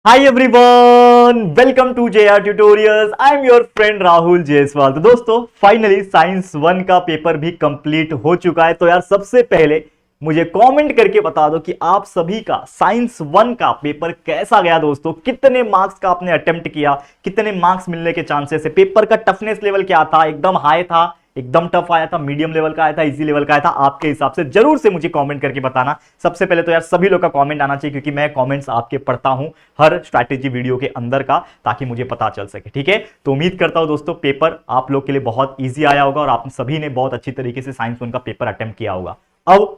Hi everyone, welcome to JR tutorials. I am your friend Rahul Jaiswal. तो दोस्तों finally science 1 का paper भी complete हो चुका है। तो यार सबसे पहले मुझे कमेंट करके बता दो कि आप सभी का साइंस 1 का पेपर कैसा गया। दोस्तों कितने मार्क्स का आपने अटेम्प्ट किया, कितने मार्क्स मिलने के चांसेस है, पेपर का टफनेस लेवल क्या था, एकदम हाई था, एकदम टफ आया था, मीडियम लेवल का आया था, इजी लेवल का आया था, आपके हिसाब से जरूर से मुझे कमेंट करके बताना। सबसे पहले तो यार सभी लोग का कमेंट आना चाहिए क्योंकि मैं कमेंट्स आपके पढ़ता हूं हर स्ट्रैटेजी वीडियो के अंदर का, ताकि मुझे पता चल सके। ठीक है, तो उम्मीद करता हूं दोस्तों पेपर आप लोग के लिए बहुत ईजी आया होगा और आप सभी ने बहुत अच्छी तरीके से साइंस 1 का पेपर अटेम्प्ट किया होगा। अब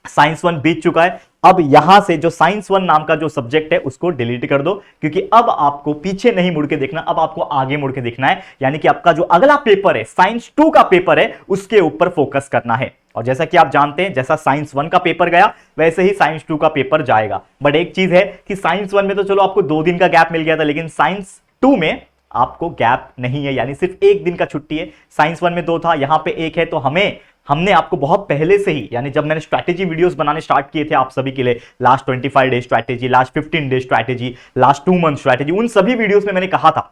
साइंस 1 बीत चुका है। अब यहां से जो साइंस 1 नाम का जो सब्जेक्ट है उसको डिलीट कर दो, क्योंकि अब आपको पीछे नहीं मुड़ के देखना, अब आपको आगे मुड़ के देखना है। यानी कि आपका जो अगला पेपर है साइंस 2 का पेपर है उसके ऊपर फोकस करना है। और जैसा कि आप जानते हैं जैसा साइंस 1 का पेपर गया वैसे ही साइंस 2 का पेपर जाएगा। बट एक चीज है कि साइंस 1 में तो चलो आपको 2 दिन का गैप मिल गया था, लेकिन साइंस 2 में आपको गैप नहीं है, यानी सिर्फ 1 दिन का छुट्टी है। साइंस 1 में 2 था, यहां पे 1 है। तो हमने आपको बहुत पहले से ही, यानी जब मैंने स्ट्रैटेजी वीडियोस बनाने स्टार्ट किए थे आप सभी के लिए, last 25 day strategy, last 15 day strategy, last 2 month strategy, उन सभी वीडियोस में मैंने कहा था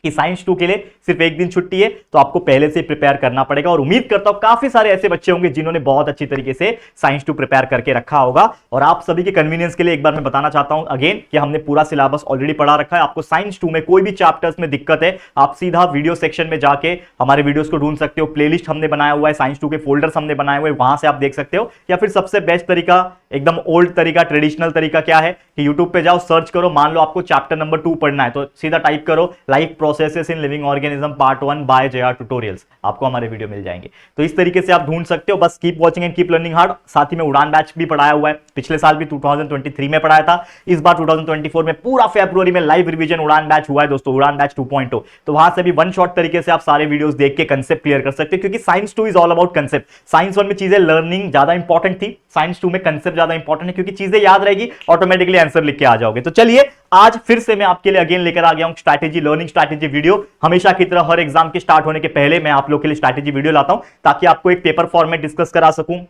कि साइंस 2 के लिए सिर्फ 1 दिन छुट्टी है, तो आपको पहले से प्रिपेयर करना पड़ेगा। और उम्मीद करता हूं काफी सारे ऐसे बच्चे होंगे जिन्होंने बहुत अच्छी तरीके से साइंस 2 प्रिपेयर करके रखा होगा। और आप सभी के कन्वीनियंस के लिए एक बार मैं बताना चाहता हूं अगेन कि हमने पूरा सिलेबस ऑलरेडी पढ़ा रखा है। आपको साइंस 2 में कोई भी चैप्टर्स में दिक्कत है, आप सीधा वीडियो सेक्शन में जाके हमारे वीडियोस को ढूंढ सकते हो। प्लेलिस्ट हमने बनाया हुआ है, साइंस 2 के फोल्डर्स हमने बनाए हुए, वहां से आप देख सकते हो। या फिर सबसे बेस्ट तरीका, एकदम ओल्ड तरीका, ट्रेडिशनल तरीका क्या है कि यूट्यूब पे जाओ, सर्च करो, मान लो आपको चैप्टर नंबर 2 पढ़ना है तो सीधा टाइप करो life processes in living organism part 1 by JR tutorials, आपको हमारे वीडियो मिल जाएंगे। तो इस तरीके से आप ढूंढ सकते हो। बस keep watching and keep learning hard. साथ ही में उड़ान बैच भी पढ़ाया हुआ है, पिछले साल भी 2023 में पढ़ाया था, इस बार 2024 में पूरा फरवरी में लाइव रिवीजन उड़ान बैच हुआ है दोस्तों, उड़ान बैच 2.0। तो वहां से भी वन शॉट तरीके से आप सारे वीडियोस देख के कंसेप्ट क्लियर कर सकते हो, क्योंकि science 2 is all about concept. Science 1 में चीजें लर्निंग ज्यादा इंपॉर्टेंट थी, साइंस 2 में कंसेप्ट ज्यादा इंपॉर्टेंट है, क्योंकि चीजें याद रहेगी ऑटोमेटिकली आंसर लिख के आ जाओगे। तो चलिए आज फिर से मैं आपके लिए अगेन लेकर आ गया हूं स्ट्रैटेजी, लर्निंग स्ट्रैटेजी वीडियो। हमेशा की तरह हर एग्जाम के स्टार्ट होने के पहले मैं आप लोग के लिए स्ट्रैटेजी वीडियो लाता हूं, ताकि आपको एक पेपर फॉर्मेट डिस्कस करा सकूं,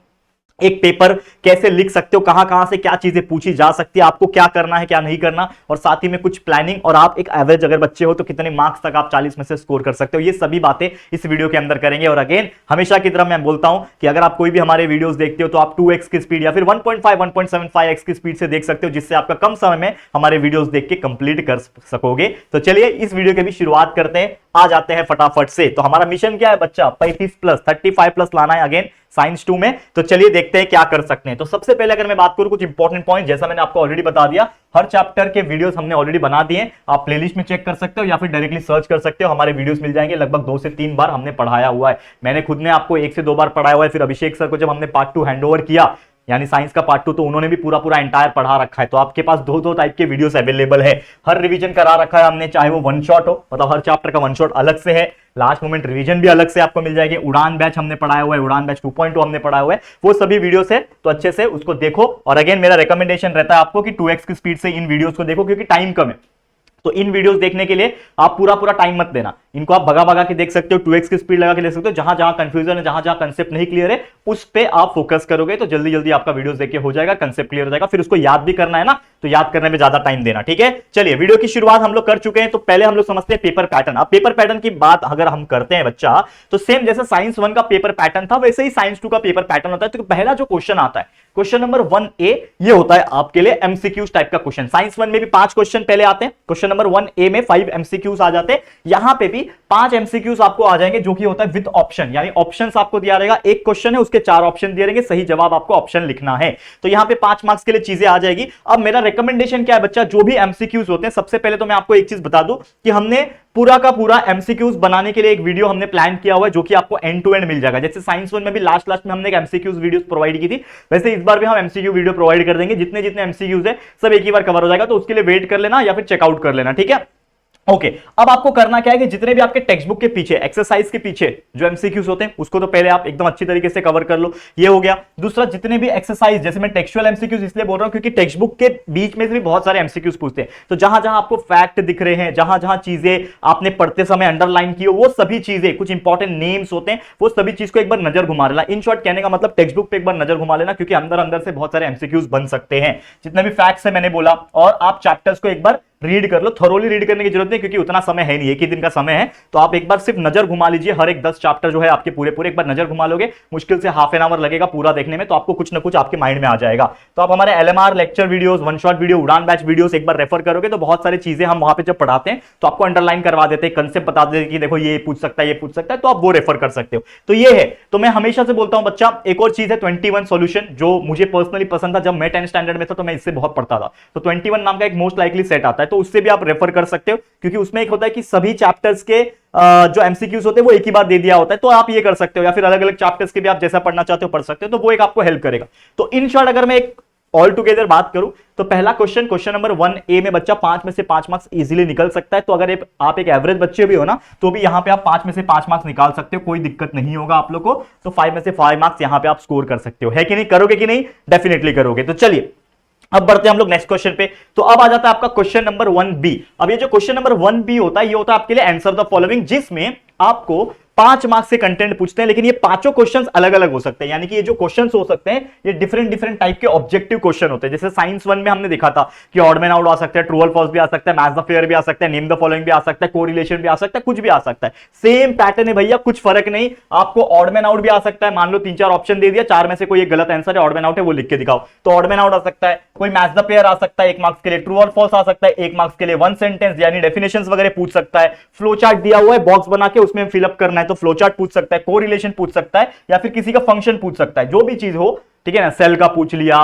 एक पेपर कैसे लिख सकते हो, कहां से क्या चीजें पूछी जा सकती है, आपको क्या करना है क्या नहीं करना, और साथ ही में कुछ प्लानिंग, और आप एक एवरेज अगर बच्चे हो तो कितने मार्क्स तक आप 40 में से स्कोर कर सकते हो। ये सभी बातें इस वीडियो के अंदर करेंगे। और अगेन हमेशा की तरह मैं बोलता हूं कि अगर आप कोई भी हमारे वीडियोस देखते हो तो आप 2x की स्पीड या फिर 1.5 1.75x की स्पीड से देख सकते हो, जिससे आपका कम समय में हमारे वीडियोस देख के कंप्लीट कर सकोगे। तो चलिए इस वीडियो की भी शुरुआत करते हैं, आ जाते हैं फटाफट से। तो हमारा मिशन क्या है बच्चा, 35+ 35+ लाना है अगेन साइंस 2 में। तो चलिए देखते हैं क्या कर सकते हैं। तो सबसे पहले अगर मैं बात करूं कुछ इंपॉर्टेंट पॉइंट, जैसा मैंने आपको ऑलरेडी बता दिया, हर चैप्टर के वीडियोस हमने ऑलरेडी बना दिए, आप प्लेलिस्ट में चेक कर सकते हो या फिर डायरेक्टली सर्च कर सकते हो, हमारे वीडियोस मिल जाएंगे। लगभग 2 से 3 बार हमने पढ़ाया हुआ है, मैंने खुद ने आपको 1 से 2 बार पढ़ाया हुआ है। फिर अभिषेक सर को जब हमने पार्ट 2 हैंडओवर किया, यानी साइंस का पार्ट 2, तो उन्होंने भी पूरा एंटायर पढ़ा रखा है। तो आपके पास दो टाइप के वीडियोस अवेलेबल है। हर रिवीजन करा रखा है हमने, चाहे वो वन शॉट हो, मतलब हर चैप्टर का वन शॉट अलग से है, लास्ट मोमेंट रिवीजन भी अलग से आपको मिल जाएगी। उड़ान बैच हमने पढ़ाया हुआ है, उड़ान बैच 2.2 हमने पढ़ाया हुआ है, वो सभी वीडियोस है, तो अच्छे से उसको देखो। और अगेन मेरा रिकमेंडेशन रहता है आपको कि 2x की स्पीड से इन वीडियोस को देखो, क्योंकि टाइम कम है। तो इन वीडियोस देखने के लिए आप पूरा टाइम मत देना, इनको आप भगा के देख सकते हो, 2x की स्पीड लगा के देख सकते हो। जहां जहां कंफ्यूजन है, जहां जहां कंसेप्ट नहीं क्लियर है, उस पे आप फोकस करोगे तो जल्दी जल्दी आपका वीडियोस देख के हो जाएगा, कंसेप्ट क्लियर हो जाएगा। फिर उसको याद भी करना है ना, तो याद करने में ज्यादा टाइम देना। ठीक है, चलिए वीडियो की शुरुआत हम लोग कर चुके हैं। तो पहले हम लोग समझते हैं पेपर पैटर्न। अब पेपर पैटर्न की बात अगर हम करते हैं बच्चा, तो सेम जैसे साइंस 1 का पेपर पैटर्न था वैसे ही साइंस 2 का पेपर पैटर्न होता है। तो पहला जो क्वेश्चन आता है, क्वेश्चन नंबर 1A, ये होता है आपके लिए एमसीक्यूज टाइप का क्वेश्चन। साइंस 1 में भी 5 क्वेश्चन पहले आते हैं, क्वेश्चन नंबर 1A में 5 एमसीक्यूज आ जाते हैं। यहां पे भी 5 एमसीक्यूज आपको आ जाएंगे, जो कि होता है विद ऑप्शन, यानी ऑप्शंस आपको दिया रहेगा। एक क्वेश्चन है उसके 4 ऑप्शन दिए रहेंगे, सही जवाब आपको ऑप्शन लिखना है। तो यहां पे 5 मार्क्स के लिए चीजें आ जाएगी। अब मेरा रिकमेंडेशन क्या है बच्चा, जो भी एमसीक्यूज होते हैं, सबसे पहले तो मैं आपको एक चीज बता दूं कि हमने पूरा का पूरा एमसीक्यूज बनाने के लिए एक वीडियो हमने प्लान किया हुआ है, जो कि आपको एंड टू एंड मिल जाएगा। जैसे साइंस 1 में भी लास्ट में हमने एक एमसीक्यूज वीडियो प्रोवाइड की थी, वैसे इस बार भी हम एमसीक्यू वीडियो प्रोवाइड कर देंगे। जितने एमसीक्यूज है सब एक ही बार कवर हो जाएगा, तो उसके लिए वेट कर लेना या फिर चेकआउट कर लेना। ठीक है, ओके। अब आपको करना क्या है कि जितने भी आपके टेक्स्ट बुक के पीछे, एक्सरसाइज के पीछे जो एमसीक्यूज होते हैं, उसको तो पहले आप एकदम अच्छी तरीके से कवर कर लो, ये हो गया। दूसरा, जितने भी एक्सरसाइज, जैसे मैं टेक्सचुअल एमसीक्यूज इसलिए बोल रहा हूं क्योंकि टेक्स्ट बुक के बीच में से भी बहुत सारे एमसीक्यूज पूछते हैं। तो जहां जहां आपको फैक्ट दिख रहे हैं, जहां जहां चीजें आपने पढ़ते समय अंडरलाइन की हो, वो सभी चीजें, कुछ इंपॉर्टेंट नेम्स होते हैं, वो सभी चीज को एक बार नजर घुमा लेना। इन शॉर्ट कहने का मतलब टेक्स्ट बुक पे एक बार नजर घुमा लेना, क्योंकि अंदर अंदर से बहुत सारे एमसीक्यूज बन सकते हैं। जितने भी फैक्ट्स है मैंने बोला, और आप चैप्टर्स को एक बार रीड कर लो, थोरोली रीड करने की जरूरत नहीं क्योंकि उतना समय है नहीं, एक ही दिन का समय है। तो आप एक बार सिर्फ नजर घुमा लीजिए, हर एक 10 चैप्टर जो है आपके पूरे पूरे एक बार नजर घुमा लोगे, मुश्किल से हाफ एन आवर लगेगा पूरा देखने में, तो आपको कुछ ना कुछ आपके माइंड में आ जाएगा। तो आप हमारे LMR lecture videos, one shot video, उड़ान बैच वीडियोस एक बार रेफर करोगे तो बहुत सारी चीजें हम वहां पे जब पढ़ाते हैं तो आपको अंडरलाइन करवा देते हैं, कंसेप्ट बता देते हैं कि देखो ये पूछ सकता है, ये पूछ सकता है, तो आप वो रेफर कर सकते हो। तो ये है। तो मैं हमेशा से बोलता हूं बच्चा, एक और चीज है 21 सॉल्यूशन, जो मुझे पर्सनली पसंद था। जब मैं 10th स्टैंडर्ड में था तो मैं इससे बहुत पढ़ता था। तो 21 नाम का एक मोस्ट लाइकली सेट आता है, तो उससे भी आप रेफर कर सकते हो, क्योंकि उसमें एक होता है कि सभी चैप्टर्स के जो एमसीक्यूज होते हैं वो एक ही बार दे दिया होता है, तो आप ये कर सकते हो, या फिर अलग अलग चैप्टर्स के भी आप जैसा पढ़ना चाहते हो पढ़ सकते हो, तो वो एक आपको हेल्प करेगा। तो इन शॉर्ट अगर मैं एक ऑल टुगेदर बात करूं तो पहला क्वेश्चन नंबर 1A में बच्चा 5 में से 5 मार्क्स इजीली निकल सकता है। तो अगर आप एक एवरेज बच्चे भी हो ना, तो भी यहां पे आप 5 में से 5 मार्क्स निकाल सकते हो, कोई दिक्कत नहीं होगा आप लोग को। तो 5 में से 5 मार्क्स यहां पे आप स्कोर कर सकते हो, है कि नहीं? करोगे कि नहीं? डेफिनेटली करोगे। तो चलिए अब बढ़ते हैं हम लोग नेक्स्ट क्वेश्चन पे। तो अब आ जाता है आपका क्वेश्चन नंबर 1B। अब ये जो क्वेश्चन नंबर 1B होता है, ये होता है आपके लिए आंसर द फॉलोइंग, जिसमें आपको 5 मार्क्स से कंटेंट पूछते हैं, लेकिन ये पांचों क्वेश्चंस अलग अलग हो सकते हैं। यानी कि ये जो क्वेश्चंस हो सकते हैं ये डिफरेंट डिफरेंट टाइप के ऑब्जेक्टिव क्वेश्चन होते हैं। जैसे साइंस 1 में हमने देखा था कि ऑड मैन आउट आ सकता है, ट्रू और फॉल्स भी आ सकता है, मैच द फेयर भी आ सकता है, नेम द फॉलोइंग भी आ सकता है, कोरिलेशन भी आ सकता है, कुछ भी आ सकता है। सेम पैटर्न है भैया, कुछ फर्क नहीं। आपको ऑड मैन आउट भी आ सकता है, मान लो 3-4 ऑप्शन दे दिया, 4 में से कोई एक गलत आंसर है, ऑड मैन आउट है, वो लिख के दिखाओ, तो ऑड मैन आउट आ सकता है। कोई मैच द पेयर आ सकता है 1 मार्क्स के लिए, ट्रू और फॉल्स आ सकता है 1 मार्क्स के लिए, वन सेंटेंस यानी डेफिनेशंस वगैरह पूछ सकता है, फ्लो चार्ट दिया हुआ है बॉक्स बना के उसमें फिलअप करना है तो फ्लो चार्ट पूछ सकता है, कोरिलेशन पूछ सकता है, या फिर किसी का फंक्शन पूछ सकता है, जो भी चीज हो, ठीक है ना, सेल का पूछ लिया,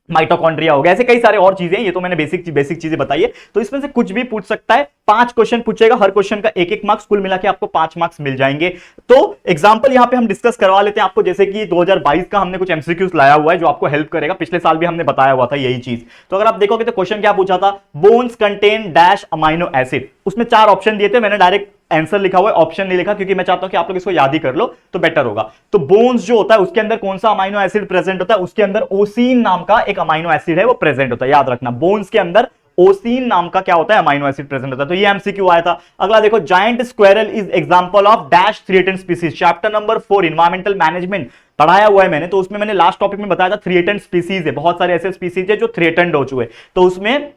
माइटोकॉन्ड्रिया हो गया, ऐसे कई सारे और चीजें, ये तो मैंने बेसिक चीजें बताई है। तो इसमें से कुछ भी पूछ सकता है, 5 क्वेश्चन पूछेगा, हर क्वेश्चन का 1-1 मार्क्स, कुल मिला के आपको 5 मार्क्स मिल जाएंगे। तो एग्जांपल यहां पे हम डिस्कस करवा लेते हैं आपको, जैसे कि 2022 का हमने कुछ एमसीक्यूज लाया हुआ है जो आपको हेल्प करेगा, पिछले साल भी हमने बताया हुआ था यही चीज। तो अगर आप देखोगे तो क्वेश्चन क्या पूछा था, bones contain dash amino acid, उसमें 4 ऑप्शन दिए थे, मैंने डायरेक्ट आंसर लिखा हुआ है, ऑप्शन नहीं लिखा, क्योंकि मैं चाहता हूं कि आप लोग इसको याद ही कर लो तो बेटर होगा। तो बोन्स जो होता है उसके अंदर कौन सा अमाइनो एसिड प्रेजेंट होता है, उसके अंदर ओसीन नाम का एक अमाइनो एसिड है वो प्रेजेंट होता है, याद रखना, बोन्स के अंदर ओसीन नाम का क्या होता है, अमाइनो एसिड प्रेजेंट होता है। तो ये एमसीक्यू आया था। अगला देखो, giant squirrel is example of dash threatened species, chapter number 4 environmental management पढ़ाया हुआ है मैंने, तो उसमें मैंने लास्ट टॉपिक में बताया था थ्रिएटेन स्पीसीज है, बहुत सारे ऐसे स्पीसीज है जो थ्रिएटेंड हो चुके, तो उसमें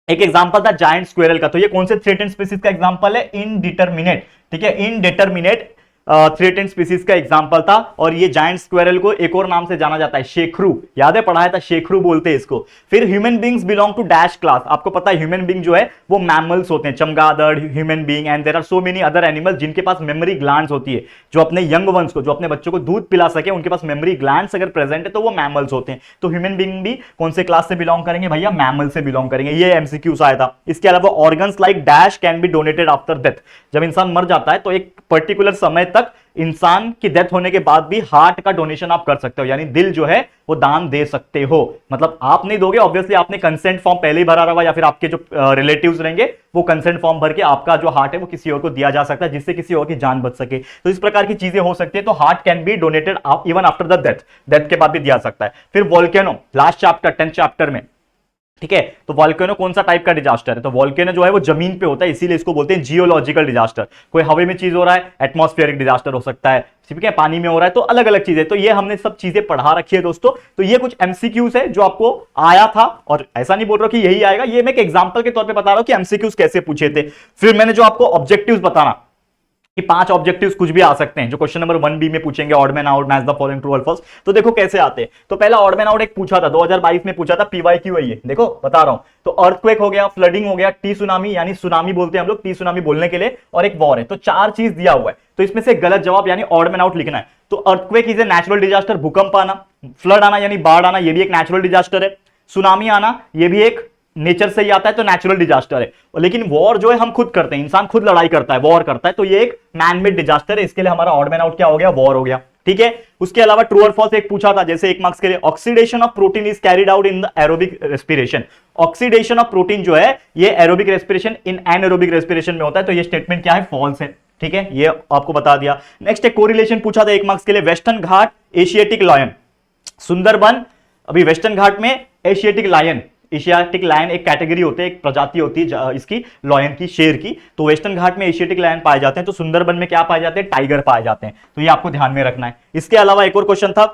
एक एग्जांपल था जायंट स्क्वेरल का। तो ये कौन से थ्रेटेंड स्पीसीज का एग्जांपल है, इनडिटरमिनेट, ठीक है, इनडिटरमिनेट थ्रेटेंड स्पीसीज का एग्जांपल था। और ये जायंट स्क्वेरल को एक और नाम से जाना जाता है, शेखरू, याद है पढ़ाया था, शेखरू बोलते हैं इसको। फिर human beings belong to dash class, आपको पता है ह्यूमन बींग जो है वो मैमल्स होते हैं, चमगादड़, human being, and there are so many other animals जिनके पास मेमोरी ग्लैंड्स होती है, जो अपने यंग वंस को, जो अपने बच्चों को दूध पिला सके, उनके पास मेमोरी ग्लैंड्स अगर प्रेजेंट है तो वो मैमल्स होते हैं। तो ह्यूमन बींग भी कौन से क्लास से बिलोंग करेंगे भैया, मैमल से बिलोंग करेंगे, ये एमसीक्यूज आया था। इसके अलावा organs like dash can be donated after death, जब इंसान मर जाता है तो एक पर्टिकुलर समय तक इंसान की डेथ होने के बाद भी हार्ट का डोनेशन आप कर सकते हो, यानी दिल जो है वो दान दे सकते हो। मतलब आप नहीं दोगे, ऑब्वियसली आपने कंसेंट फॉर्म पहले ही भरा रहा, या फिर आपके जो रिलेटिव्स रहेंगे वो कंसेंट फॉर्म भर के आपका जो हार्ट है वो किसी और को दिया जा सकता है, जिससे किसी और की जान बच सके। तो इस प्रकार की चीजें हो सकती है। तो heart can be donated even after the death, death के बाद भी दिया सकता है। फिर volcano, last chapter 10th chapter में, ठीक है, तो वोल्केनो कौन सा टाइप का डिजास्टर है, तो वोल्केनो जो है वो जमीन पे होता है, इसीलिए इसको बोलते हैं जियोलॉजिकल डिजास्टर। कोई हवा में चीज हो रहा है, एटमॉस्फेरिक डिजास्टर हो सकता है, ठीक है, पानी में हो रहा है, तो अलग अलग चीजें। तो ये हमने सब चीजें पढ़ा रखी है दोस्तों। तो ये कुछ एमसीक्यूज है जो आपको आया था, और ऐसा नहीं बोल रहा कि यही आएगा, ये मैं एक एग्जांपल के तौर पे बता रहा हूं कि एमसीक्यूज कैसे पूछे थे। फिर मैंने जो आपको ऑब्जेक्टिव्स बताना कि 5 ऑब्जेक्टिव्स कुछ भी आ सकते हैं जो क्वेश्चन नंबर 1B में पूछेंगे, odd man out, match the following, true और फॉल्स। तो देखो कैसे आते हैं। तो पहला ऑड मैन आउट एक पूछा था 2022 में, पूछा था, पीवाईक्यू है ये, देखो बता रहा हूं। तो अर्थक्वेक हो गया, फ्लडिंग हो गया, टी सुनामी, यानी सुनामी बोलते हैं हम लोग, टी सुनामी बोलने के लिए, और एक वॉर है। तो 4 चीज दिया हुआ है, तो इसमें से गलत जवाब यानी ऑड मैन आउट लिखना है। तो earthquake is a natural disaster, भूकंप आना, फ्लड आना यानी बाढ़ आना, ये भी एक नेचुरल डिजास्टर है, सुनामी आना ये भी एक नेचर से ही आता है, तो नेचुरल डिजास्टर है। लेकिन वॉर जो है हम खुद करते हैं, इंसान खुद लड़ाई करता है, वॉर करता है, तो ये एक मैन मेड डिजास्टर है, इसके लिए हमारा ऑड मैन आउट क्या हो गया, वॉर हो गया, ठीक है। उसके अलावा ट्रू और फॉल्स एक पूछा था, जैसे 1 मार्क्स के लिए, oxidation of protein is carried out in the aerobic respiration, oxidation of protein जो है ये aerobic respiration in anaerobic respiration में होता है, तो ये स्टेटमेंट क्या है, फॉल्स है, ठीक है, ये आपको बता दिया। नेक्स्ट एक कोरिलेशन पूछा था 1 मार्क्स के लिए, वेस्टर्न घाट, एशियाटिक लायन, सुंदरबन, अभी वेस्टर्न घाट में एशियाटिक लायन, एशियाटिक लायन एक कैटेगरी होती है, एक प्रजाति होती है इसकी, लायन की, शेर की। तो वेस्टर्न घाट में एशियाटिक लायन पाए जाते हैं, तो सुंदरबन में क्या पाए जाते हैं, टाइगर पाए जाते हैं। तो ये आपको ध्यान में रखना है। इसके अलावा एक और क्वेश्चन था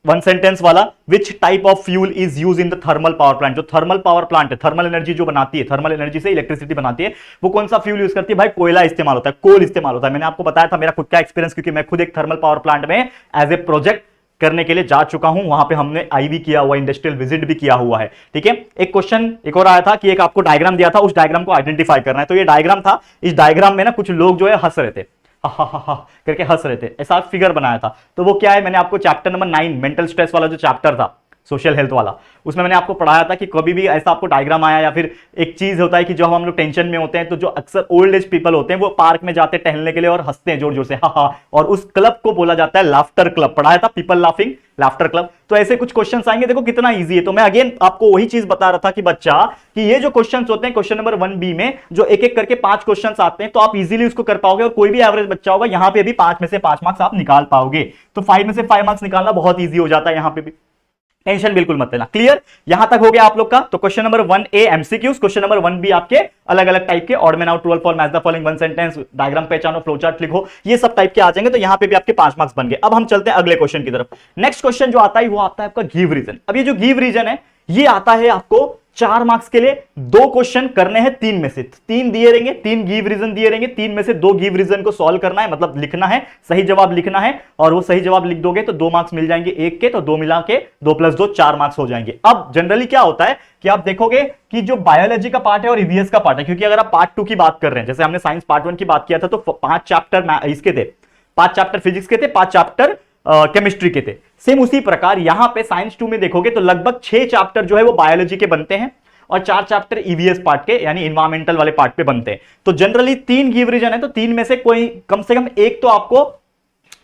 वन सेंटेंस वाला, which type of fuel is use in the thermal power plant, जो थर्मल पावर प्लांट है, थर्मल एनर्जी जो बनाती है, थर्मल एनर्जी से इलेक्ट्रिसिटी बनाती है, वो कौन सा फ्यूल यूज करती है? भाई कोयला इस्तेमाल होता है, कोल इस्तेमाल होता है। मैंने आपको बताया था मेरा खुद का एक्सपीरियंस, क्योंकि मैं खुद एक थर्मल पावर प्लांट में एज ए प्रोजेक्ट करने के लिए जा चुका हूं, वहां पे हमने आईवी किया हुआ, इंडस्ट्रियल विजिट भी किया हुआ है। ठीक है, एक क्वेश्चन एक और आया था कि एक आपको डायग्राम दिया था, उस डायग्राम को आइडेंटिफाई करना है। तो ये डायग्राम था, इस डायग्राम में ना कुछ लोग जो है हंस रहे थे, हा हा हा करके हंस रहे थे, ऐसा फिगर बनाया था। तो वो क्या है, मैंने आपको चैप्टर नंबर 9 मेंटल स्ट्रेस वाला जो चैप्टर था, सोशल हेल्थ वाला, उसमें मैंने आपको पढ़ाया था कि कभी भी ऐसा आपको डायग्राम आया, या फिर एक चीज होता है कि जो हम लोग टेंशन में होते हैं, तो जो अक्सर ओल्ड एज पीपल होते हैं वो पार्क में जाते हैं टहलने के लिए और हंसते हैं जोर जोर से, हा हा, और उस क्लब को बोला जाता है लाफ्टर क्लब। पढ़ाया था, पीपल लाफिंग लाफ्टर क्लब। तो ऐसे कुछ क्वेश्चंस आएंगे, देखो कितना इजी है। तो मैं अगेन आपको वही चीज बता रहा था कि बच्चा, कि ये जो क्वेश्चंस होते हैं क्वेश्चन नंबर 1B में, जो एक एक करके 5 क्वेश्चंस आते हैं, तो आप इजीली उसको कर पाओगे, और कोई भी एवरेज बच्चा होगा यहां पे भी 5 में से 5 मार्क्स आप निकाल पाओगे। तो 5 में से 5 मार्क्स निकालना बहुत ईजी हो जाता है, यहां पे भी टेंशन बिल्कुल मत लेना। क्लियर, यहां तक हो गया आप लोग का। तो question number 1A MCQs, question number 1B आपके अलग अलग टाइप के, ऑड मैन आउट, ट्रू और false, match the following, one sentence, diagram पहचानो, फ्लो चार्ट लिखो, ये सब टाइप के आ जाएंगे। तो यहां पे भी आपके 5 मार्क्स बन गए। अब हम चलते हैं अगले क्वेश्चन की तरफ। नेक्स्ट क्वेश्चन जो आता है वो आता है आपका गिव रीजन। अब ये जो गिव रीजन है, ये आता है आपको 4 मार्क्स के लिए। 2 क्वेश्चन करने हैं 3 में से, 3 दिए रहेंगे, 3 गिव रीजन दिए रहेंगे, 3 में से 2 गिव रीजन को सॉल्व करना है, मतलब लिखना है, सही जवाब लिखना है, और वो सही जवाब लिख दोगे तो 2 मार्क्स मिल जाएंगे एक के, तो 2 मिला के 2 + 2 4 मार्क्स हो जाएंगे। अब जनरली क्या होता है कि आप देखोगे कि जो बायोलॉजी का पार्ट है और ईवीएस का पार्ट है, क्योंकि अगर आप पार्ट 2 की बात कर रहे हैं, जैसे हमने साइंस पार्ट 1 की बात किया था, तो 5 चैप्टर इसके थे, 5 चैप्टर फिजिक्स के थे, 5 चैप्टर केमिस्ट्री के थे। सेम उसी प्रकार यहां पे साइंस 2 में देखोगे तो लगभग 6 चैप्टर जो है वो बायोलॉजी के बनते हैं, और 4 चैप्टर ईवीएस पार्ट के यानी इन्वायरमेंटल वाले पार्ट पे बनते हैं। तो जनरली 3 गिव रीजन है, तो 3 में से कोई कम से कम एक तो आपको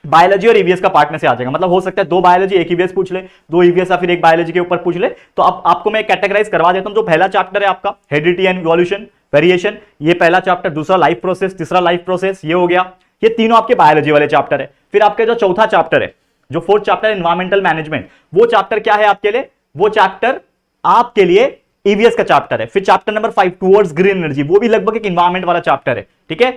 बायोलॉजी और ईवीएस का पार्ट में से आ जाएगा। मतलब हो सकता है 2 बायोलॉजी 1 ईवीएस पूछ ले, 2 ईवीएस या फिर 1 बायोलॉजी के ऊपर पूछ ले। तो अब आपको मैं कैटेगराइज करवा देता हूं। जो पहला चैप्टर है आपका हेरिडिटी एंड इवोल्यूशन वेरिएशन, ये पहला चैप्टर, दूसरा लाइफ प्रोसेस, तीसरा लाइफ प्रोसेस, ये हो गया। ये तीनों आपके बायोलॉजी वाले चैप्टर है। फिर आपके जो चौथा चैप्टर है, जो 4th चैप्टर एनवायरमेंटल मैनेजमेंट, वो चैप्टर क्या है आपके लिए? वो चैप्टर आपके लिए ईवीएस का चैप्टर है। फिर chapter number 5 towards green energy, वो भी लगभग एक एनवायरमेंट वाला चैप्टर है। ठीक है,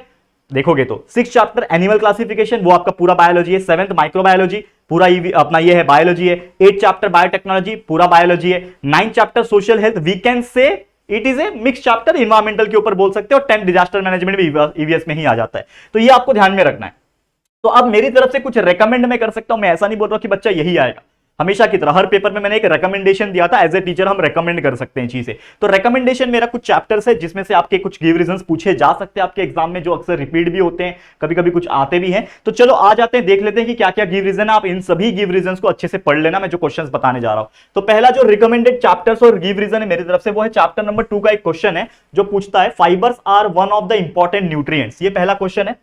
देखोगे तो 6th चैप्टर एनिमल क्लासिफिकेशन, वो आपका पूरा बायोलॉजी है। 7th माइक्रोबायोलॉजी, पूरा अपना ये है बायोलॉजी है। 8th चैप्टर बायोटेक्नोलॉजी, पूरा बायोलॉजी है। 9th chapter social health, we can say it is a mix chapter, environmental के ऊपर बोल सकते हो। 10th डिजास्टर मैनेजमेंट भी ईवीएस में ही आ जाता है। तो ये आपको ध्यान में रखना है। तो अब मेरी तरफ से कुछ रेकमेंड मैं कर सकता हूं, मैं ऐसा नहीं बोल रहा कि बच्चा यही आएगा हमेशा की तरह। हर पेपर में मैंने एक रेकमेंडेशन दिया था, एज ए टीचर हम रेकमेंड कर सकते हैं चीजें। तो रेकमेंडेशन मेरा कुछ चैप्टर्स है जिसमें से आपके कुछ गिव रीजंस पूछे जा सकते हैं आपके एग्जाम में, जो अक्सर रिपीट भी होते हैं, कभी कभी कुछ आते भी हैं। तो चलो आ जाते हैं, देख लेते हैं कि क्या क्या गिव रीजन है। आप इन सभी गिव रीजंस को अच्छे से पढ़ लेना, मैं जो क्वेश्चंस बताने जा रहा हूं। तो पहला जो रिकमेंडेड चैप्टर्स और गिव रीजन है मेरी तरफ से, वो है चैप्टर नंबर 2 का एक क्वेश्चन है जो पूछता है fibres are one of the important nutrients. ये पहला क्वेश्चन है,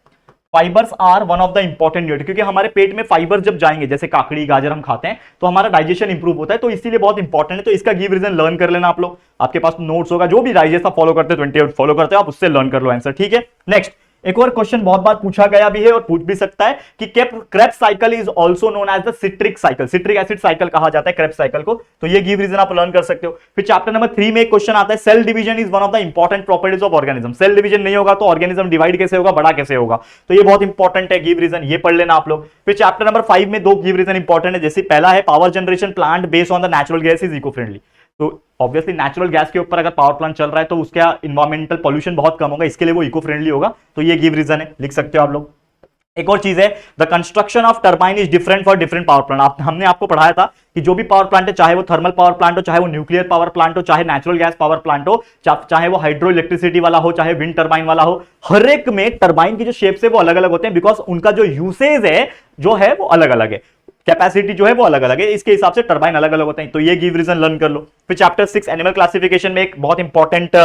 fibres are one of the important nutrient, क्योंकि हमारे पेट में फाइबर जब जाएंगे, जैसे काकड़ी गाजर हम खाते हैं, तो हमारा डाइजेशन इंप्रूव होता है, तो इसीलिए बहुत इंपॉर्टेंट है। तो इसका गिव रीजन लर्न कर लेना आप लोग, आपके पास नोट्स होगा, जो भी डाइजेस्ट आप फॉलो करते हो 28 फॉलो करते हो आप, उससे लर्न कर लो आंसर। ठीक है, नेक्स्ट एक और क्वेश्चन बहुत बार पूछा गया भी है और पूछ भी सकता है कि Krebs cycle is also known as the citric cycle, citric acid cycle कहा जाता है क्रेब्स साइकिल को। तो ये गिव रीजन आप लर्न कर सकते हो। फिर चैप्टर नंबर 3 में एक क्वेश्चन आता है cell division is one of the important properties of organism. Cell division नहीं होगा तो ऑर्गेनिज्म डिवाइड कैसे होगा, बड़ा कैसे होगा, तो ये बहुत इंपॉर्टेंट है गिव रीजन, ये पढ़ लेना आप लोग। फिर चैप्टर नंबर 5 में 2 गिव रीजन इंपॉर्टेंट है, जैसे पहला है power generation plant based on the natural gas is eco friendly. तो ऑब्वियसली नेचुरल गैस के ऊपर अगर पावर प्लांट चल रहा है तो उसका इन्वायरमेंटल पॉल्यूशन बहुत कम होगा, इसके लिए वो इको फ्रेंडली होगा। तो ये गिव रीजन है, लिख सकते हो आप लोग। एक और चीज है, the construction of turbine is different for different power plant. हमने आपको पढ़ाया था कि जो भी पावर प्लांट है, चाहे वो थर्मल पावर प्लांट हो, चाहे वो न्यूक्लियर पावर प्लांट हो, चाहे नेचुरल गैस पावर प्लांट हो, चाहे वो हाइड्रो इलेक्ट्रिसिटी वाला हो, चाहे विंड टर्बाइन वाला हो, हर एक में टर्बाइन की जो शेप्स है वो अलग अलग होते हैं, बिकॉज उनका जो यूसेज है जो है वो अलग अलग है, कैपेसिटी जो है वो अलग अलग है, इसके हिसाब से टर्बाइन अलग अलग होते हैं। तो ये गिव रीजन लर्न कर लो। फिर चैप्टर 6 एनिमल क्लासिफिकेशन में एक बहुत इंपॉर्टेंट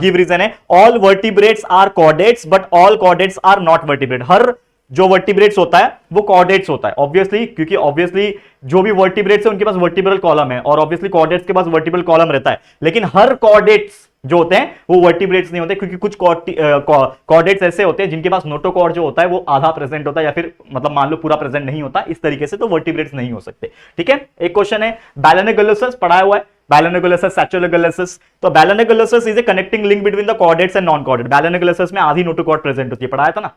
गिव रीजन है, all vertebrates are chordates but all chordates are not vertebrate. हर जो वर्टिब्रेट्स होता है वो कॉर्डेट्स होता है, ऑब्वियसली, क्योंकि ऑब्वियसली जो भी वर्टिब्रेट्स है उनके पास वर्टिब्रल कॉलम है, और ऑब्वियसली कॉर्डेट्स के पास वर्टिब्रल कॉलम रहता है, लेकिन हर कॉर्डेट्स जो होते हैं वो वर्टिब्रेट्स नहीं होते, क्योंकि कुछ कॉर्डेट्स ऐसे होते हैं जिनके पास नोटोकॉर्ड जो होता है वो आधा प्रेजेंट होता है, या फिर मतलब मान लो पूरा प्रेजेंट नहीं होता, इस तरीके से तो वर्टिब्रेट्स नहीं हो सकते। ठीक है, एक क्वेश्चन है बैलेनोगलोसस, पढ़ाया हुआ है बैलेनोगलोसस, सैचुलोगलोसस। तो balanoglossus is a connecting link between the chordates and non chordate. Balanoglossus में आधी नोटोकॉर्ड प्रेजेंट होती है, पढ़ाया था ना,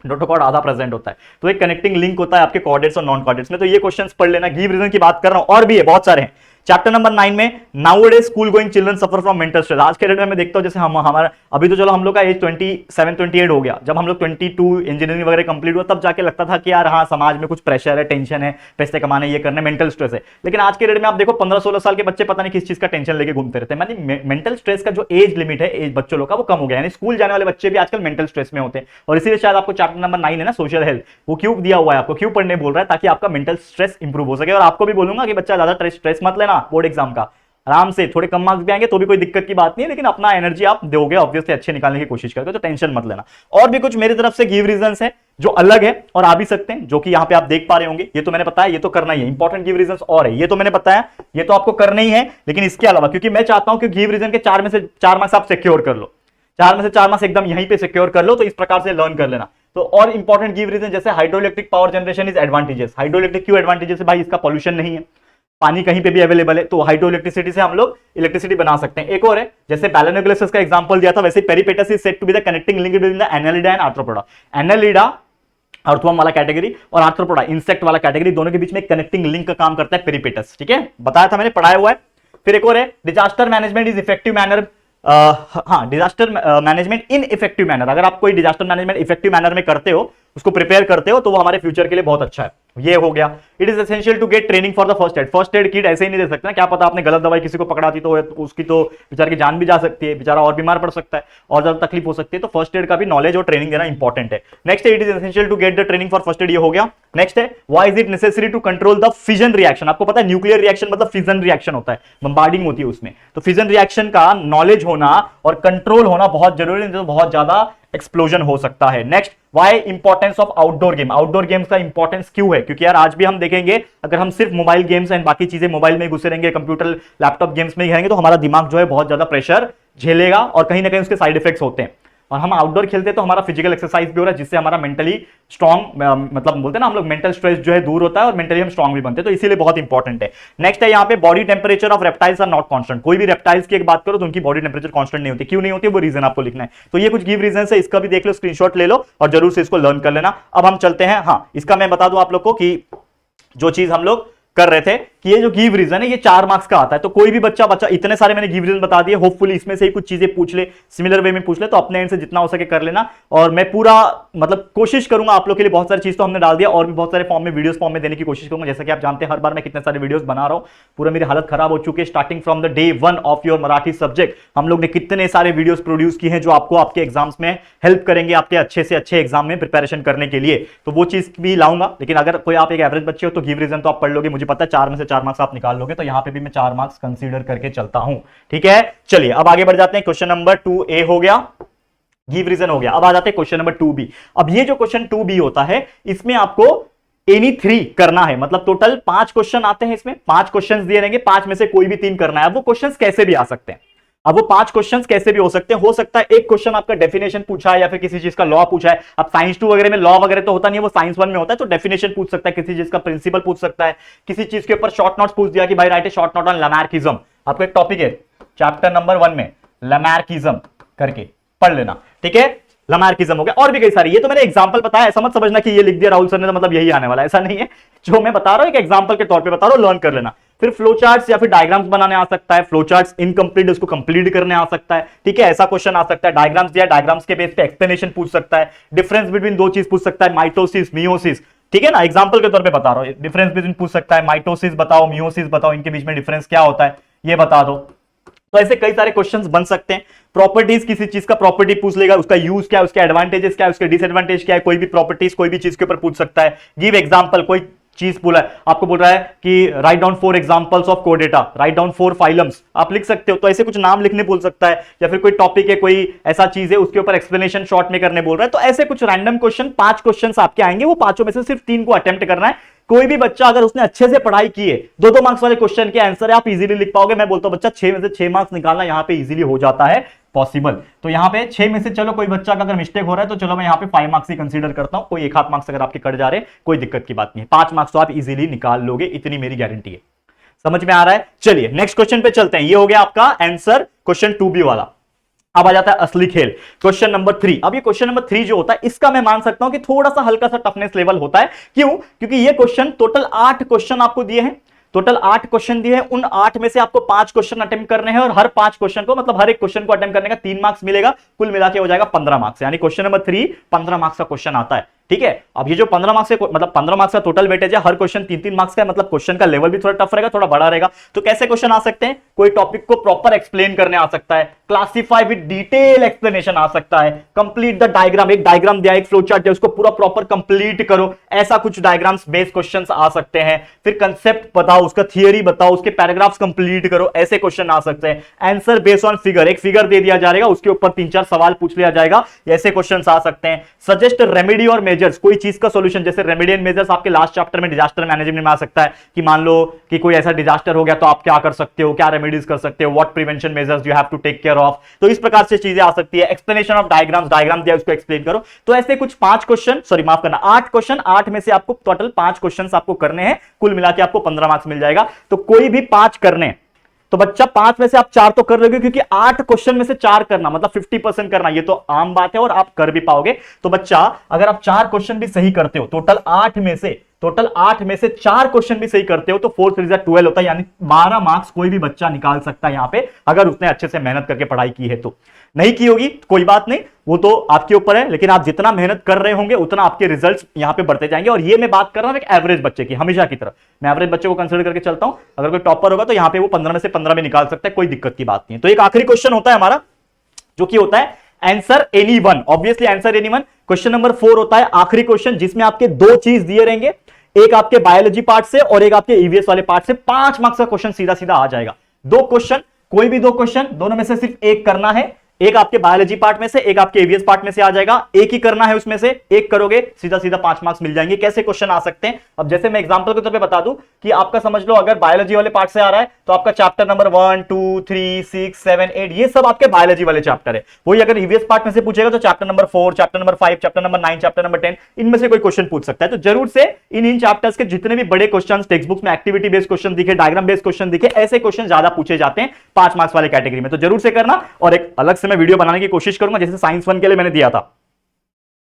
नोटोकॉर्ड आधा प्रेजेंट होता है, तो एक कनेक्टिंग लिंक होता है आपके कॉर्डेट्स और नॉन कॉर्डेट्स में। तो ये क्वेश्चंस पढ़ लेना। गिव रीजन की बात कर रहा हूं, और भी है, बहुत सारे हैं। चैप्टर नंबर 9 में nowadays school going children suffer from mental stress. आज के डेट में मैं देखता हूं जैसे हम हमारा अभी तो चलो हम लोग का एज 27-28 हो गया, जब हम लोग 22 इंजीनियरिंग वगैरह कंप्लीट हुआ तब जाके लगता था कि यार हाँ समाज में कुछ प्रेशर है, टेंशन है, पैसे कमाने, ये करने, मेंटल स्ट्रेस है। लेकिन आज के डेट में आप देखो 15-16 साल के बच्चे पता नहीं किस चीज का टेंशन लेके घूमते रहते हैं। मानी मेंटल स्ट्रेस का जो एज लिमिट है एज बच्चों लोग का वो कम हो गया, यानी स्कूल जाने वाले बच्चे भी आजकल मेंटल स्ट्रेस में होते हैं। और इसीलिए शायद आपको चैप्टर नंबर 9 है ना सोशल हेल्थ, वो क्यों दिया हुआ है आपको, क्यों पढ़ने बोल रहा है, ताकि आपका मेंटल स्ट्रेस इंप्रूव हो सके। और आपको भी बोलूंगा कि बच्चा ज्यादा स्ट्रेस मत लेना बोर्ड एग्जाम का, आराम से, थोड़े कम मार्क्स भी आएंगे तो भी कोई दिक्कत की बात नहीं है, लेकिन अपना एनर्जी आप दोगे, ऑब्वियसली अच्छे निकालने की कोशिश करके, तो टेंशन मत लेना। और भी कुछ मेरी तरफ से गिव रीजंस है जो अलग है और आ भी सकते हैं, जो कि यहां पे आप देख पा रहे होंगे। ये तो मैंने बताया, ये तो करना ही है। इंपॉर्टेंट गिव रीजंस और है, ये तो मैंने बताया, ये तो आपको करना ही है। लेकिन इसके अलावा, क्योंकि मैं चाहता हूं कि गिव रीजन के 4 में से 4 मार्क्स आप सिक्योर कर लो, 4 में से 4 मार्क्स एकदम यहीं पे सिक्योर कर लो, तो इस प्रकार से लर्न कर लेना। तो और इंपॉर्टेंट गिव रीजन जैसे hydroelectric power generation is advantages. Hydroelectric क्यों एडवांटेजेस है भाई, इसका पॉल्यूशन नहीं है, पानी कहीं पे भी अवेलेबल है, तो हाइड्रो इलेक्ट्रिसिटी से हम लोग इलेक्ट्रिसिटी बना सकते हैं। एक और है, जैसे बैलोनोग्लिसिस का एग्जांपल दिया था, वैसे peripatus is said to be the connecting link between the annelida and arthropoda. Annelida earthworm वाला कैटेगरी और आर्थ्रोपोडा इंसेक्ट वाला कैटेगरी, दोनों के बीच में कनेक्टिंग लिंक का काम करता है पेरिपेटस। ठीक है, बताया था मैंने, पढ़ाया हुआ है। फिर एक और है, disaster management is effective manner, हाँ disaster management in effective manner. अगर आप कोई डिजास्टर मैनेजमेंट इफेक्टिव मैनर में करते हो, उसको प्रिपेयर करते हो, तो वो हमारे फ्यूचर के लिए बहुत अच्छा है। ये हो गया। It is essential to get training for the first aid. First aid kit ऐसे ही नहीं दे सकते ना, क्या पता आपने गलत दवाई किसी को पकड़ा दी तो उसकी तो बेचारे की जान भी जा सकती है, बेचारा और बीमार पड़ सकता है और ज्यादा तकलीफ हो सकती है। तो फर्स्ट एड का भी नॉलेज और ट्रेनिंग देना इंपॉर्टेंट है। नेक्स्ट है, it is essential to get the training for first aid, ये हो गया। नेक्स्ट है, why is it necessary to control the fission reaction. आपको पता है न्यूक्लियर रिएक्शन मतलब फिजन रिएक्शन होता है, बम्बार्डिंग होती है उसमें, तो फिजन रिएक्शन का नॉलेज होना और कंट्रोल होना बहुत जरूरी है, तो बहुत ज्यादा एक्सप्लोजन हो सकता है। Next, why importance of outdoor game. Outdoor games का इंपॉर्टेंस क्यों है, क्योंकि यार आज भी हम देखेंगे अगर हम सिर्फ मोबाइल गेम्स एंड बाकी चीजें मोबाइल में घुसे रहेंगे, कंप्यूटर लैपटॉप गेम्स में ही रहेंगे, तो हमारा दिमाग जो है बहुत ज्यादा प्रेशर झेलेगा और कहीं ना कहीं उसके साइड इफेक्ट्स होते हैं। और हम आउटडोर खेलते हैं तो हमारा फिजिकल एक्सरसाइज भी हो रहा है, जिससे हमारा मेंटली स्ट्रॉन्ग, मतलब बोलते हैं ना हम लोग, मेंटल स्ट्रेस जो है दूर होता है और मेंटली हम स्ट्रॉन्ग भी बनते हैं, तो इसीलिए बहुत इंपॉर्टेंट है। नेक्स्ट है यहाँ पे, body temperature of reptiles are not constant. कोई भी रेप्टाइल्स की एक बात करो तो उनकी बॉडी टेम्परेचर कांस्टेंट नहीं होती, क्यों नहीं होती वो रीजन आपको लिखना है। तो ये कुछ गिव रीजन है, इसका भी देख लो, स्क्रीनशॉट ले लो और जरूर से इसको लर्न कर लेना। अब हम चलते हैं, हाँ इसका मैं बता दूं आप लोग को कि जो चीज हम लोग कर रहे थे कि ये जो गिव रीजन है ये 4 मार्क्स का आता है, तो कोई भी बच्चा इतने सारे मैंने गिव रीजन बता दिए, होपफुली इसमें से ही कुछ चीजें पूछ ले, सिमिलर वे में पूछ ले, तो अपने एंड से जितना हो सके कर लेना। और मैं पूरा मतलब कोशिश करूंगा आप लोग के लिए, बहुत सारी चीज तो हमने डाल दिया और भी बहुत सारे फॉर्म में, वीडियोस फॉर्म में देने की कोशिश करूंगा। जैसा कि आप जानते हैं हर बार मैं कितने सारे वीडियोस बना रहा हूं, पूरा मेरी हालत खराब हो चुकी है। Starting from the day 1 of your Marathi subject हम लोग ने कितने सारे वीडियोस प्रोड्यूस किए हैं जो आपको आपके एग्जाम्स में हेल्प करेंगे, आपके अच्छे से अच्छे एग्जाम में प्रिपरेशन करने के लिए, तो वो चीज भी लाऊंगा। लेकिन अगर कोई आप एक एवरेज बच्चे हो तो गिव रीजन तो आप पढ़ लोगे, मुझे पता है 4 में से 4 मार्क्स आप निकाल लोगे, तो यहां पे भी मैं 4 मार्क्स कंसीडर करके चलता हूं। ठीक है, चलिए अब आगे बढ़ जाते हैं। क्वेश्चन नंबर 2A हो गया, गिव रीजन हो गया। अब आ जाते हैं क्वेश्चन नंबर 2B। अब ये जो क्वेश्चन 2B होता है, इसमें आपको एनी 3 करना है, मतलब टोटल 5 क्वेश्चन आते हैं इसमें, 5 क्वेश्चन दिए रहेंगे, 5 में से कोई भी 3 करना है। अब वो क्वेश्चन कैसे भी आ सकते हैं, अब वो 5 क्वेश्चंस कैसे भी हो सकते हैं। हो सकता है एक क्वेश्चन आपका डेफिनेशन पूछा है या फिर किसी चीज का लॉ पूछा है। अब साइंस 2 वगैरह में लॉ वगैरह तो होता नहीं है, वो साइंस 1 में होता है, तो डेफिनेशन पूछ सकता है, किसी चीज का प्रिंसिपल पूछ सकता है, किसी चीज के ऊपर शॉर्ट नोट्स पूछ दिया कि भाई right A short note on Lamarckism. आपको एक टॉपिक है चैप्टर नंबर 1 में लैमार्किज्म करके पढ़ लेना। ठीक है, लैमार्किज्म हो गया, और भी कई सारी। ये तो मैंने एग्जांपल बताया, ऐसा मत समझना कि ये लिख दिया राहुल सर ने तो मतलब यही आने वाला, ऐसा नहीं है। जो मैं बता रहा हूं एक एग्जांपल के तौर पे बता रहा हूं, लर्न कर लेना। फिर फ्लो चार्ट्स या फिर डायग्राम्स बनाने आ सकता है, फ्लो चार्ट्स इनकम्प्लीट उसको कंप्लीट करने आ सकता है। ठीक है, ऐसा क्वेश्चन आ सकता है। डायग्राम्स दिया, डायग्राम्स के बेस पे एक्सप्लेनेशन पूछ सकता है, डिफरेंस बिटवीन 2 चीज पूछ सकता है, माइटोसिस मियोसिस। ठीक है ना, एग्जांपल के तौर पे बता रहा हूं, डिफरेंस बिटवीन पूछ सकता है, माइटोसिस बताओ, मियोसिस बताओ, इनके बीच में डिफरेंस क्या होता है ये बता दो। तो ऐसे कई सारे क्वेश्चंस बन सकते हैं। प्रॉपर्टीज, किसी चीज का प्रॉपर्टी पूछ लेगा, उसका यूज क्या है, उसके एडवांटेजेस क्या है, उसके डिसएडवांटेज क्या है, कोई भी प्रॉपर्टीज कोई भी चीज के ऊपर पूछ सकता है। गिव एग्जांपल, कोई चीज बोला है, आपको बोल रहा है कि राइट डाउन 4 एग्जांपल्स ऑफ कोडेटा, राइट डाउन 4 फाइलम्स, आप लिख सकते हो। तो ऐसे कुछ नाम लिखने बोल सकता है, या फिर कोई टॉपिक है, कोई ऐसा चीज है, उसके ऊपर एक्सप्लेनेशन शॉर्ट में करने बोल रहा है। तो ऐसे कुछ रैंडम क्वेश्चन 5 क्वेश्चन आपके आएंगे, वो 5 में से सिर्फ 3 को अटेम्प्ट करना है। कोई भी बच्चा अगर उसने अच्छे से पढ़ाई की है, 2-2 मार्क्स वाले क्वेश्चन के आंसर है आप इजीली लिख पाओगे। मैं बोलता हूं बच्चा 6 में से 6 मार्क्स निकालना यहां पे इजीली हो जाता है पॉसिबल। तो यहां पे 6 में से चलो कोई बच्चा का अगर मिस्टेक हो रहा है तो चलो मैं यहां पे 5 मार्क्स ही कंसीडर करता हूं, कोई 1-8 मार्क्स अगर आपके कट जा रहे हैं कोई दिक्कत की बात नहीं है, 5 मार्क्स तो आप इजीली निकाल लोगे, इतनी मेरी गारंटी है। समझ में आ रहा है? चलिए नेक्स्ट क्वेश्चन पे चलते हैं। ये हो गया आपका आंसर क्वेश्चन 2B वाला। अब आ जाता है असली खेल, क्वेश्चन नंबर 3। अब ये क्वेश्चन नंबर 3 जो होता है इसका मैं मान सकता हूं कि थोड़ा सा हल्का सा टफनेस लेवल होता है। क्यों? क्योंकि ये क्वेश्चन टोटल 8 क्वेश्चन आपको दिए हैं, टोटल 8 क्वेश्चन दिए हैं। उन 8 में से आपको 5 क्वेश्चन अटेम्प्ट करने हैं और हर 5 क्वेश्चन को मतलब हर एक क्वेश्चन को अटेम्प्ट करने का 3 मार्क्स मिलेगा, कुल मिला के हो जाएगा 15 मार्क्स। यानी क्वेश्चन नंबर 3 15 मार्क्स का क्वेश्चन आता है। ठीक है, अब ये जो 15 मार्क्स है मतलब 15 मार्क्स का टोटल वेटेज है, हर क्वेश्चन 3-3 मार्क्स का है, मतलब क्वेश्चन का लेवल भी थोड़ा टफ रहेगा, थोड़ा बड़ा रहेगा। तो कैसे क्वेश्चन आ सकते हैं? कोई टॉपिक को प्रॉपर एक्सप्लेन करने आ सकता है, क्लासिफाई विद डिटेल एक्सप्लेनेशन आ सकता है, कंप्लीट द डायग्राम, एक डायग्राम दिया, एक फ्लो चार्ट दिया, उसको पूरा प्रॉपर कंप्लीट करो, ऐसा कुछ डायग्राम्स बेस्ड क्वेश्चंस आ सकते हैं। फिर कंसेप्ट बताओ, उसका थियरी बताओ, उसके पैराग्राफ्स कंप्लीट करो, ऐसे क्वेश्चन आ सकते हैं। आंसर बेस्ड ऑन फिगर, एक फिगर दे दिया जाएगा, उसके ऊपर 3-4 सवाल पूछ लिया जाएगा, ऐसे क्वेश्चन आ सकते हैं। सजेस्ट रेमेडी और मेजर्स, कोई चीज का सॉल्यूशन, जैसे रेमेडी एंड मेजर्स आपके लास्ट चैप्टर में डिजास्टर मैनेजमेंट में आ सकता है कि मान लो कि कोई ऐसा डिजास्टर हो गया तो आप क्या कर सकते हो, क्या रेमेडीज कर सकते हो, what prevention measures you have to take care of. तो इस प्रकार से चीजें आ सकती है। एक्सप्लेनेशन ऑफ डायग्राम्स, डायग्राम दिया उसको एक्सप्लेन करो। तो ऐसे कुछ 5 क्वेश्चन, सॉरी माफ करना 8 क्वेश्चन, 8 में से आपको टोटल 5 क्वेश्चन आपको करने हैं, कुल मिला के आपको 15 मार्क्स मिल जाएगा। तो कोई भी 5 करने, तो बच्चा 5 में से आप 4 तो कर रहे हो, क्योंकि 8 क्वेश्चन में से 4 करना मतलब 50% करना, ये तो आम बात है और आप कर भी पाओगे। तो बच्चा अगर आप 4 क्वेश्चन भी सही करते हो, टोटल 8 में से 4 क्वेश्चन भी सही करते हो, तो 4 3 12 होता है, यानी 12 मार्क्स कोई भी बच्चा निकाल सकता है यहां पे, अगर उसने अच्छे से मेहनत करके पढ़ाई की है। तो नहीं की होगी कोई बात नहीं, वो तो आपके ऊपर है, लेकिन आप जितना मेहनत कर रहे होंगे उतना आपके रिजल्ट्स यहां पे बढ़ते जाएंगे। और ये मैं बात कर रहा हूं एक एवरेज बच्चे की, हमेशा की तरह मैं एवरेज बच्चे को कंसीडर करके चलता हूं। अगर कोई टॉपर होगा तो यहां पे वो 15 में से 15 में निकाल सकता है, कोई दिक्कत की बात नहीं है। तो एक आखिरी क्वेश्चन होता है हमारा, जो कि होता है answer any one, obviously answer any one. Question number 4 होता है आखिरी क्वेश्चन, जिसमें आपके 2 चीज दिए रहेंगे, एक आपके बायोलॉजी पार्ट से और एक आपके ईवीएस वाले पार्ट से। 5 मार्क्स का क्वेश्चन सीधा सीधा आ जाएगा। 2 क्वेश्चन, कोई भी 2 क्वेश्चन, दोनों में से सिर्फ एक करना है, एक आपके बायोलॉजी पार्ट में से, एक आपके ईवीएस पार्ट में से आ जाएगा। एक ही करना है, उसमें से एक करोगे, सीधा सीधा 5 मार्क्स मिल जाएंगे। कैसे क्वेश्चन आ सकते हैं? अब जैसे मैं एग्जांपल के तौर पे बता दूं कि आपका समझ लो अगर बायोलॉजी वाले पार्ट से आ रहा है तो आपका चैप्टर नंबर 1 2 3 6 7 8 ये सब आपके बायोलॉजी वाले चैप्टर है। वही अगर ईवीएस पार्ट में से पूछेगा तो chapter number 4, chapter number 5, chapter number 9, chapter number 10, इनमें से कोई क्वेश्चन पूछ सकता है। तो जरूर से इन चैप्टर्स के जितने भी बड़े क्वेश्चन टेक्स्ट बुक्स में एक्टिविटी बेस्ड क्वेश्चन दिखे, डायग्राम बेस्ड क्वेश्चन दिखे, ऐसे क्वेश्चन ज्यादा पूछे जाते हैं 5 मार्क्स वाले कैटेगरी में। तो जरूर से करना, और एक अलग से मैं वीडियो बनाने की कोशिश करूंगा, जैसे साइंस 1 के लिए मैंने दिया था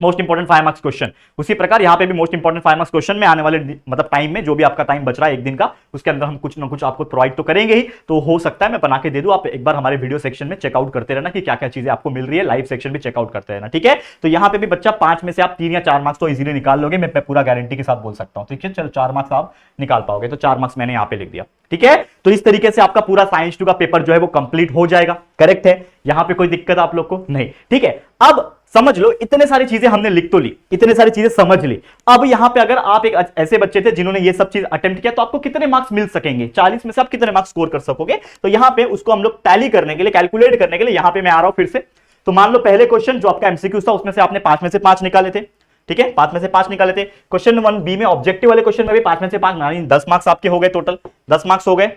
मोस्ट इंपोर्टेंट 5 मार्क्स क्वेश्चन, उसी प्रकार यहां पे भी मोस्ट इंपोर्टेंट 5 मार्क्स क्वेश्चन में आने वाले मतलब टाइम में, जो भी आपका टाइम बच रहा है एक दिन का, उसके अंदर हम कुछ ना कुछ आपको प्रोवाइड तो करेंगे ही। तो हो सकता है मैं बना के दे दूं, आप एक बार हमारे वीडियो सेक्शन में चेकआउट करते रहना कि क्या क्या चीजें आपको मिल रही है, लाइव सेक्शन भी चेकआउट करते रहना, ठीक है। तो यहां पे भी बच्चा 5 में से आप 3 या 4 मार्क्स तो इजीली निकाल लोगे, मैं पूरा गारंटी के साथ बोल सकता हूं, ठीक है। चलो 4 मार्क्स आप निकाल पाओगे, तो 4 मार्क्स मैंने यहां पे लिख दिया, ठीक है। तो इस तरीके से आपका पूरा साइंस 2 का पेपर जो है वो कंप्लीट हो जाएगा, करेक्ट है। यहां पे कोई दिक्कत आप लोग को नहीं, ठीक है। अब समझ लो इतने सारी चीजें हमने लिख तो ली, इतने सारी चीजें समझ ली। अब यहां पे अगर आप एक ऐसे बच्चे थे जिन्होंने ये सब चीज अटेम्प्ट किया, तो आपको कितने मार्क्स मिल सकेंगे? 40 में से आप कितने मार्क्स स्कोर कर सकोगे? तो यहां पे उसको हम लोग टैली करने के लिए, कैलकुलेट करने के लिए यहां पे मैं आ रहा हूं फिर से। तो मान लो पहले क्वेश्चन जो आपका एमसीक्यू था उसमें से आपने 5 में से 5 निकाले थे, ठीक है, 5 में से 5 निकाले थे। क्वेश्चन 1B में ऑब्जेक्टिव वाले क्वेश्चन में भी 5 में से 5, यानी 10 मार्क्स आपके हो गए, टोटल 10 मार्क्स हो गए,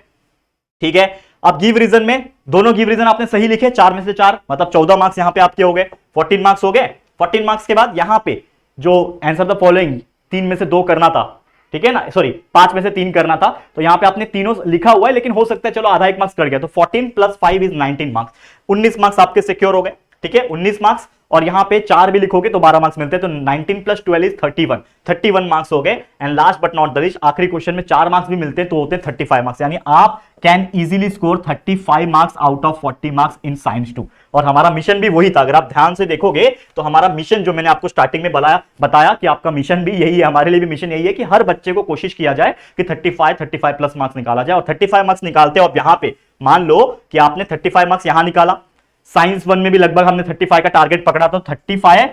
ठीक है। अब गिव रीजन में दोनों गिव रीजन आपने सही लिखे, 4 में से 4 मतलब 14 मार्क्स यहां पे आपके हो गए, 14 मार्क्स हो गए। 14 मार्क्स के बाद यहां पे जो आंसर द फॉलोइंग 3 में से 2 करना था, ठीक है ना, सॉरी 5 में से 3 करना था, तो यहां पे आपने तीनों लिखा हुआ है, लेकिन हो सकता है चलो आधा 1 मार्क्स कट गया, तो 14 + 5 इज 19 मार्क्स, 19 मार्क्स आपके सिक्योर हो गए, ठीक है, 19 मार्क्स। और यहां पे 4 भी लिखोगे तो 12 मार्क्स मिलते हैं, तो 19 + 12 इज 31 मार्क्स हो गए। And last but not the least, आखिरी क्वेश्चन में 4 मार्क्स भी मिलते हैं तो होते हैं 35 मार्क्स, यानी आप can easily score 35 marks out of 40 marks in science 2। और हमारा मिशन भी वही था, अगर आप ध्यान से देखोगे तो हमारा मिशन जो मैंने आपको स्टार्टिंग में बताया कि आपका मिशन भी यही है, हमारे लिए भी मिशन यही है कि हर बच्चे को कोशिश किया जाए कि 35 प्लस मार्क्स निकाला जाए। और 35 मार्क्स निकालते हो आप यहां पे, मान लो कि आपने 35 मार्क्स यहां निकाला, साइंस 1 में भी लगभग हमने 35 का टारगेट पकड़ा, तो 35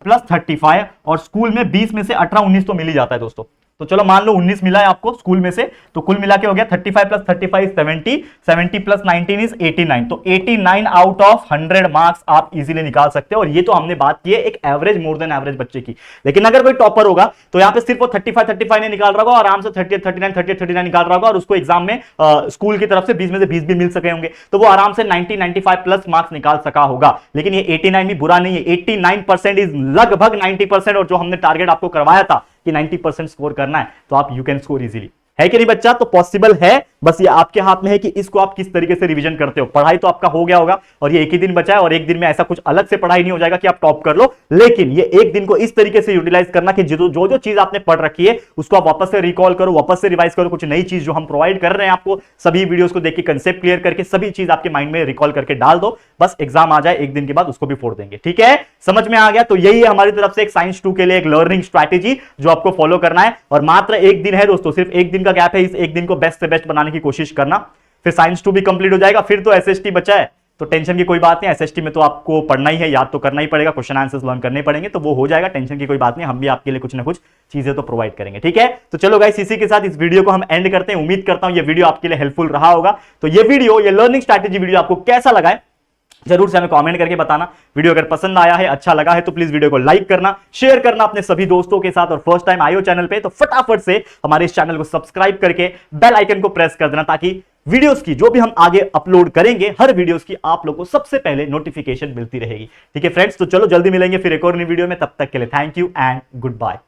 + 35, और स्कूल में 20 में से 18 19 तो मिल ही जाता है दोस्तों। तो चलो मान लो 19 मिला है आपको स्कूल में से, तो कुल मिला के हो गया 35 + 35 70, 70 + 19 इज 89, तो 89 आउट ऑफ 100 मार्क्स आप इजीली निकाल सकते हो। और ये तो हमने बात की है एक एवरेज, मोर देन एवरेज बच्चे की। लेकिन अगर कोई टॉपर होगा तो यहां पे सिर्फ वो 35 नहीं निकाल रहा होगा, आराम से 38 39 निकाल रहा होगा, और उसको एग्जाम में स्कूल की तरफ से 20 में से 20 भी मिल सके होंगे, तो वो आराम से 90 95 प्लस मार्क्स निकाल सका होगा। लेकिन ये 89 भी बुरा नहीं है, 89% इज लगभग 90%, और जो हमने टारगेट आपको करवाया था कि 90% स्कोर करना है, तो आप यू कैन स्कोर इजीली, है कि नहीं बच्चा? तो पॉसिबल है, बस ये आपके हाथ में है कि इसको आप किस तरीके से रिवीजन करते हो। पढ़ाई तो आपका हो गया होगा और ये एक ही दिन बचा है, और एक दिन में ऐसा कुछ अलग से पढ़ाई नहीं हो जाएगा कि आप टॉप कर लो, लेकिन ये एक दिन को इस तरीके से यूटिलाइज करना कि जो जो चीज आपने पढ़ रखी है उसको आप वापस से रिकॉल करो, वापस से रिवाइज करो। कुछ नई चीज जो हम प्रोवाइड कर रहे हैं आपको, सभी वीडियोस को देख के कंसेप्ट क्लियर करके सभी चीज आपके माइंड में रिकॉल करके डाल दो, बस एग्जाम आ जाए एक दिन के बाद उसको भी फोड़ देंगे। ठीक है, समझ में आ गया? तो यही है हमारी तरफ से एक साइंस 2 के लिए एक लर्निंग स्ट्रैटेजी जो आपको फॉलो करना है, और मात्र एक दिन है दोस्तों, सिर्फ एक दिन का गैप है। इस एक दिन को बेस्ट से बेस्ट बनाने की कोशिश करना, फिर साइंस 2 भी कंप्लीट हो जाएगा, फिर तो एसएसटी बचा है, तो टेंशन की कोई बात नहीं। एसएसटी में तो आपको पढ़ना ही है, याद तो करना ही पड़ेगा, क्वेश्चन आंसर्स लर्न करने पड़ेंगे, तो वो हो जाएगा, टेंशन की कोई बात नहीं। हम भी आपके लिए कुछ ना कुछ चीजें तो प्रोवाइड करेंगे। ठीक है, तो चलो गाइस, इसी के साथ इस वीडियो को हम एंड करते हैं। उम्मीद करता हूं ये वीडियो आपके लिए हेल्पफुल रहा होगा। तो ये वीडियो, ये लर्निंग स्ट्रैटेजी वीडियो आपको कैसा लगा है जरूर से हमें कमेंट करके बताना। वीडियो अगर पसंद आया है, अच्छा लगा है, तो प्लीज वीडियो को लाइक करना, शेयर करना अपने सभी दोस्तों के साथ, और फर्स्ट टाइम आए हो चैनल पे तो फटाफट से हमारे इस चैनल को सब्सक्राइब करके बेल आइकन को प्रेस कर देना, ताकि वीडियोस की जो भी हम आगे अपलोड करेंगे, हर वीडियोस की आप लोगों को सबसे पहले नोटिफिकेशन मिलती रहेगी। ठीक है फ्रेंड्स, तो चलो जल्दी मिलेंगे फिर एक और नई वीडियो में। तब तक के लिए thank you and good bye.